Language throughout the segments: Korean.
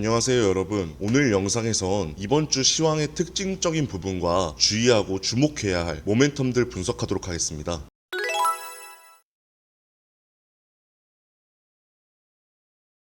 안녕하세요 여러분. 오늘 영상에선 이번 주 시황의 특징적인 부분과 주의하고 주목해야 할 모멘텀들 분석하도록 하겠습니다.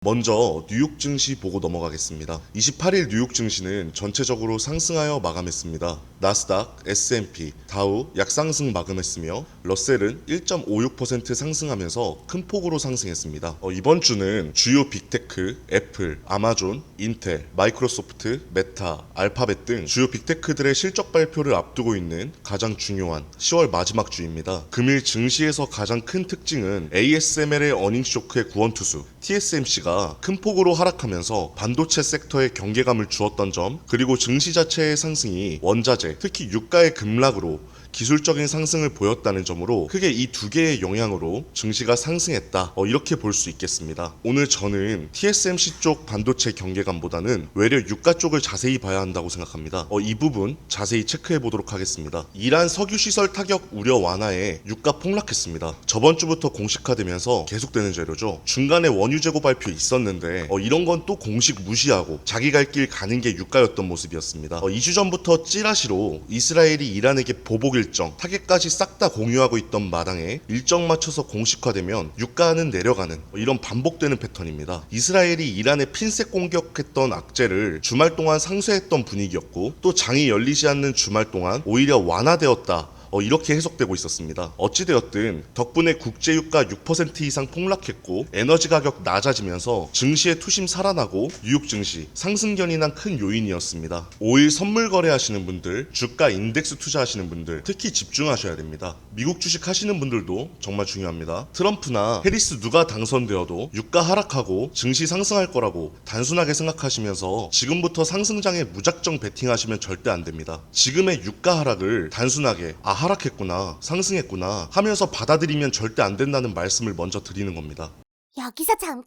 먼저 뉴욕 증시 보고 넘어가겠습니다. 28일 뉴욕 증시는 전체적으로 상승하여 마감했습니다. 나스닥, S&P, 다우 약상승 마감했으며 러셀은 1.56% 상승하면서 큰 폭으로 상승했습니다. 이번 주는 주요 빅테크, 애플, 아마존, 인텔, 마이크로소프트, 메타, 알파벳 등 주요 빅테크들의 실적 발표를 앞두고 있는 가장 중요한 10월 마지막 주입니다. 금일 증시에서 가장 큰 특징은 ASML의 어닝쇼크의 구원투수 TSMC가 큰 폭으로 하락하면서 반도체 섹터에 경계감을 주었던 점, 그리고 증시 자체의 상승이 원자재, 특히 유가의 급락으로 기술적인 상승을 보였다는 점으로 크게 이 두 개의 영향으로 증시가 상승했다, 이렇게 볼 수 있겠습니다. 오늘 저는 TSMC 쪽 반도체 경계감보다는 외려 유가 쪽을 자세히 봐야 한다고 생각합니다. 이 부분 자세히 체크해 보도록 하겠습니다. 이란 석유시설 타격 우려 완화에 유가 폭락했습니다. 저번 주부터 공식화되면서 계속되는 재료죠. 중간에 원유 재고 발표 있었는데 이런 건 또 공식 무시하고 자기 갈 길 가는 게 유가였던 모습이었습니다. 2주 전부터 찌라시로 이스라엘이 이란에게 보복 일정, 타겟까지 싹 다 공유하고 있던 마당에 일정 맞춰서 공식화되면 유가는 내려가는 이런 반복되는 패턴입니다. 이스라엘이 이란에 핀셋 공격했던 악재를 주말 동안 상쇄했던 분위기였고, 또 장이 열리지 않는 주말 동안 오히려 완화되었다, 이렇게 해석되고 있었습니다. 어찌되었든 덕분에 국제유가 6% 이상 폭락했고 에너지 가격 낮아지면서 증시의 투심 살아나고 뉴욕 증시 상승견이 난 큰 요인이었습니다. 5일 선물 거래하시는 분들, 주가 인덱스 투자하시는 분들 특히 집중하셔야 됩니다. 미국 주식 하시는 분들도 정말 중요합니다. 트럼프나 해리스 누가 당선되어도 유가 하락하고 증시 상승할 거라고 단순하게 생각하시면서 지금부터 상승장에 무작정 베팅하시면 절대 안 됩니다. 지금의 유가 하락을 단순하게 하락했구나, 상승했구나 하면서 받아들이면 절대 안 된다는 말씀을 먼저 드리는 겁니다. 여기서 잠깐!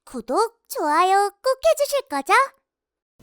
구독, 좋아요 꼭 해주실 거죠?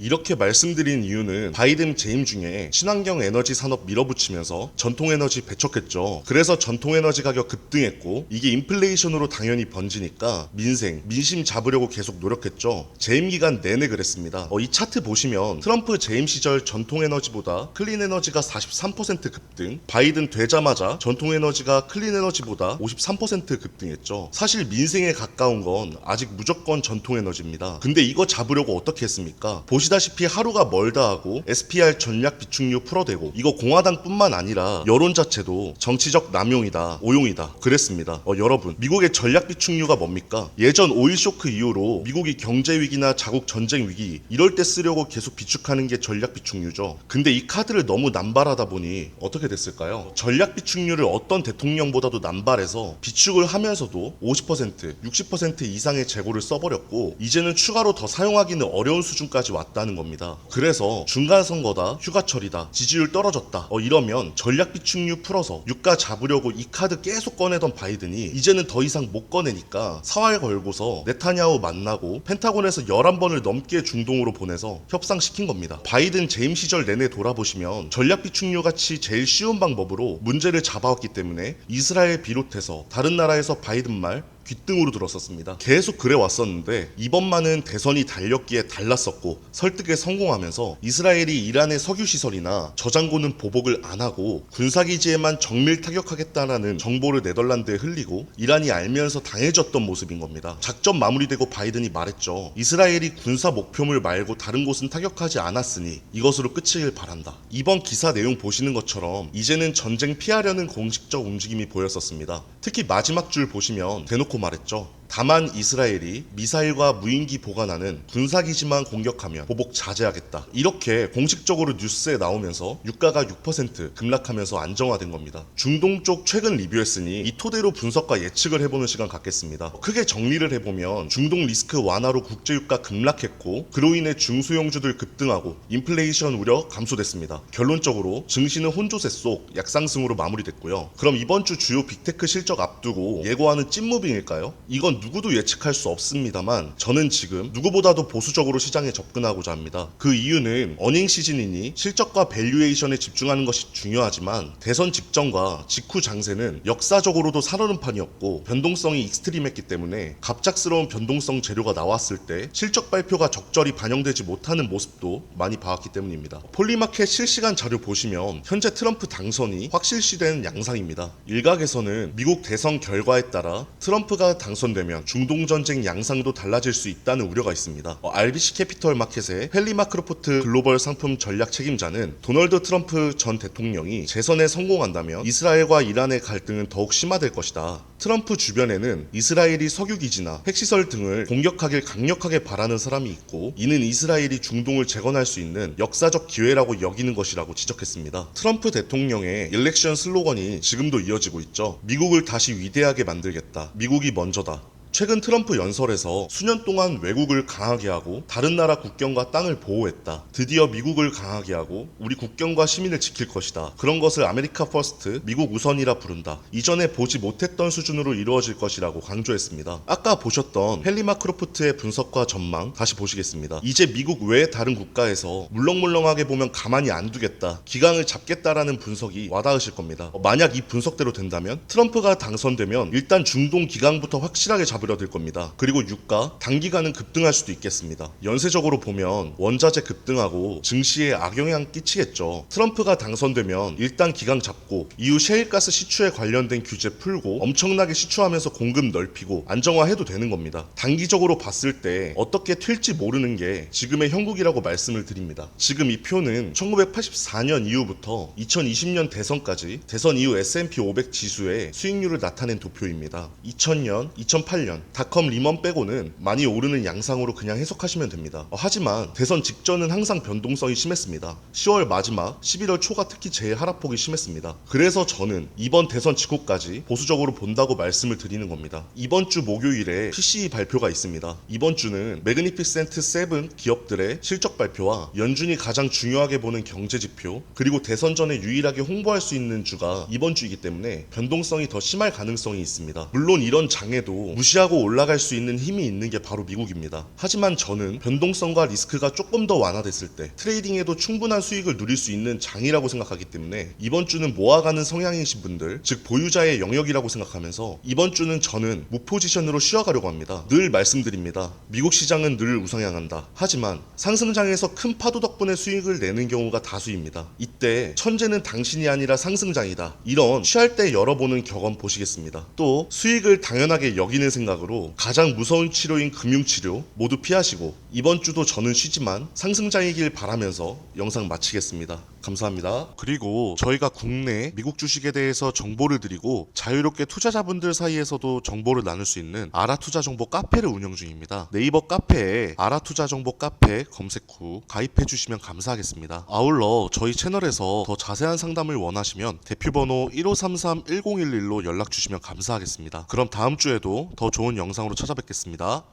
이렇게 말씀드린 이유는 바이든 재임 중에 친환경 에너지 산업 밀어붙이면서 전통에너지 배척했죠. 그래서 전통에너지 가격 급등했고, 이게 인플레이션으로 당연히 번지니까 민심 잡으려고 계속 노력했죠. 재임 기간 내내 그랬습니다. 이 차트 보시면 트럼프 재임 시절 전통에너지보다 클린에너지가 43% 급등, 바이든 되자마자 전통에너지가 클린에너지보다 53% 급등했죠. 사실 민생에 가까운 건 아직 무조건 전통에너지입니다. 근데 이거 잡으려고 어떻게 했습니까? 보시다시피 하루가 멀다 하고 SPR 전략 비축유 풀어대고, 이거 공화당뿐만 아니라 여론 자체도 정치적 남용이다, 오용이다 그랬습니다. 여러분, 미국의 전략 비축유가 뭡니까? 예전 오일 쇼크 이후로 미국이 경제 위기나 자국 전쟁 위기 이럴 때 쓰려고 계속 비축하는 게 전략 비축유죠. 근데 이 카드를 너무 남발하다 보니 어떻게 됐을까요? 전략 비축유를 어떤 대통령보다도 남발해서 비축을 하면서도 50%, 60% 이상의 재고를 써버렸고, 이제는 추가로 더 사용하기는 어려운 수준까지 왔다는 겁니다. 그래서 중간선거다, 휴가철이다, 지지율 떨어졌다, 이러면 전략 비축유 풀어서 유가 잡으려고 이 카드 계속 꺼내던 바이든이 이제는 더 이상 못 꺼내니까 사활 걸고서 네타냐후 만나고 펜타곤에서 11번을 넘게 중동으로 보내서 협상시킨 겁니다. 바이든 재임 시절 내내 돌아보시면 전략 비축유 같이 제일 쉬운 방법으로 문제를 잡아왔기 때문에 이스라엘 비롯해서 다른 나라에서 바이든 말 귓등으로 들었었습니다. 계속 그래 왔었는데 이번만은 대선이 달렸기에 달랐었고 설득에 성공하면서 이스라엘이 이란의 석유시설이나 저장고는 보복을 안 하고 군사기지에만 정밀 타격하겠다라는 정보를 네덜란드에 흘리고 이란이 알면서 당해졌던 모습인 겁니다. 작전 마무리되고 바이든이 말했죠. 이스라엘이 군사 목표물 말고 다른 곳은 타격하지 않았으니 이것으로 끝이길 바란다. 이번 기사 내용 보시는 것처럼 이제는 전쟁 피하려는 공식적 움직임이 보였었습니다. 특히 마지막 줄 보시면 대놓고 말했죠. 다만 이스라엘이 미사일과 무인기 보관하는 군사기지만 공격하면 보복 자제하겠다, 이렇게 공식적으로 뉴스에 나오면서 유가가 6% 급락하면서 안정화된 겁니다. 중동 쪽 최근 리뷰했으니 이 토대로 분석과 예측을 해보는 시간 갖겠습니다. 크게 정리를 해보면 중동 리스크 완화로 국제유가 급락했고, 그로 인해 중소형주들 급등하고 인플레이션 우려 감소됐습니다. 결론적으로 증시는 혼조세 속 약상승으로 마무리됐고요. 그럼 이번 주 주요 빅테크 실적 앞두고 예고하는 찐무빙일까요? 이건 누구도 예측할 수 없습니다만 저는 지금 누구보다도 보수적으로 시장에 접근하고자 합니다. 그 이유는 어닝 시즌이니 실적과 밸류에이션에 집중하는 것이 중요하지만 대선 직전과 직후 장세는 역사적으로도 살얼음판이었고 변동성이 익스트림했기 때문에 갑작스러운 변동성 재료가 나왔을 때 실적 발표가 적절히 반영되지 못하는 모습도 많이 봐왔기 때문입니다. 폴리마켓 실시간 자료 보시면 현재 트럼프 당선이 확실시된 양상입니다. 일각에서는 미국 대선 결과에 따라 트럼프가 당선되면 중동전쟁 양상도 달라질 수 있다는 우려가 있습니다. RBC 캐피털 마켓의 헨리 마크로포트 글로벌 상품 전략 책임자는 도널드 트럼프 전 대통령이 재선에 성공한다면 이스라엘과 이란의 갈등은 더욱 심화될 것이다. 트럼프 주변에는 이스라엘이 석유기지나 핵시설 등을 공격하길 강력하게 바라는 사람이 있고 이는 이스라엘이 중동을 재건할 수 있는 역사적 기회라고 여기는 것이라고 지적했습니다. 트럼프 대통령의 일렉션 슬로건이 지금도 이어지고 있죠. 미국을 다시 위대하게 만들겠다. 미국이 먼저다. 최근 트럼프 연설에서 수년 동안 외국을 강하게 하고 다른 나라 국경과 땅을 보호했다. 드디어 미국을 강하게 하고 우리 국경과 시민을 지킬 것이다. 그런 것을 아메리카 퍼스트, 미국 우선이라 부른다. 이전에 보지 못했던 수준으로 이루어질 것이라고 강조했습니다. 아까 보셨던 헨리 마크로포트의 분석과 전망 다시 보시겠습니다. 이제 미국 외 다른 국가에서 물렁물렁하게 보면 가만히 안 두겠다. 기강을 잡겠다라는 분석이 와닿으실 겁니다. 만약 이 분석대로 된다면 트럼프가 당선되면 일단 중동 기강부터 확실하게 잡으려 될 겁니다. 그리고 유가 단기간은 급등할 수도 있겠습니다. 연쇄적으로 보면 원자재 급등하고 증시에 악영향 끼치겠죠. 트럼프가 당선되면 일단 기강 잡고 이후 셰일가스 시추에 관련된 규제 풀고 엄청나게 시추하면서 공급 넓히고 안정화해도 되는 겁니다. 단기적으로 봤을 때 어떻게 튈지 모르는 게 지금의 형국이라고 말씀을 드립니다. 지금 이 표는 1984년 이후부터 2020년 대선까지 대선 이후 S&P 500 지수의 수익률을 나타낸 도표입니다. 2000년, 2008년 닷컴 리먼 빼고는 많이 오르는 양상으로 그냥 해석하시면 됩니다. 하지만 대선 직전은 항상 변동성이 심했습니다. 10월 마지막, 11월 초가 특히 제일 하락폭이 심했습니다. 그래서 저는 이번 대선 직후까지 보수적으로 본다고 말씀을 드리는 겁니다. 이번 주 목요일에 PCE 발표가 있습니다. 이번 주는 매그니피센트 7 기업들의 실적 발표와 연준이 가장 중요하게 보는 경제 지표 그리고 대선 전에 유일하게 홍보할 수 있는 주가 이번 주이기 때문에 변동성이 더 심할 가능성이 있습니다. 물론 이런 장에도 무시하고 올라갈 수 있는 힘이 있는 게 바로 미국입니다. 하지만 저는 변동성과 리스크가 조금 더 완화됐을 때 트레이딩에도 충분한 수익을 누릴 수 있는 장이라고 생각하기 때문에 이번 주는 모아가는 성향이신 분들, 즉 보유자의 영역이라고 생각하면서 이번 주는 저는 무포지션으로 쉬어가려고 합니다. 늘 말씀드립니다. 미국 시장은 늘 우상향한다. 하지만 상승장에서 큰 파도 덕분에 수익을 내는 경우가 다수입니다. 이때 천재는 당신이 아니라 상승장이다. 이런 취할 때 열어보는 격언 보시겠습니다. 또 수익을 당연하게 여기는 생각으로 가장 무서운 치료인 금융치료 모두 피하시고 이번 주도 저는 쉬지만 상승장이길 바라면서 영상 마치겠습니다. 감사합니다. 그리고 저희가 국내 미국 주식에 대해서 정보를 드리고 자유롭게 투자자분들 사이에서도 정보를 나눌 수 있는 아라투자정보 카페를 운영 중입니다. 네이버 카페에 아라투자정보 카페 검색 후 가입해 주시면 감사하겠습니다. 아울러 저희 채널에서 더 자세한 상담을 원하시면 대표번호 1533-1011로 연락 주시면 감사하겠습니다. 그럼 다음 주에도 더 좋은 영상으로 찾아뵙겠습니다.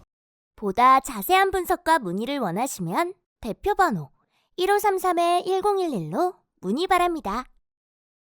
보다 자세한 분석과 문의를 원하시면 대표번호 1533-1011로 문의 바랍니다.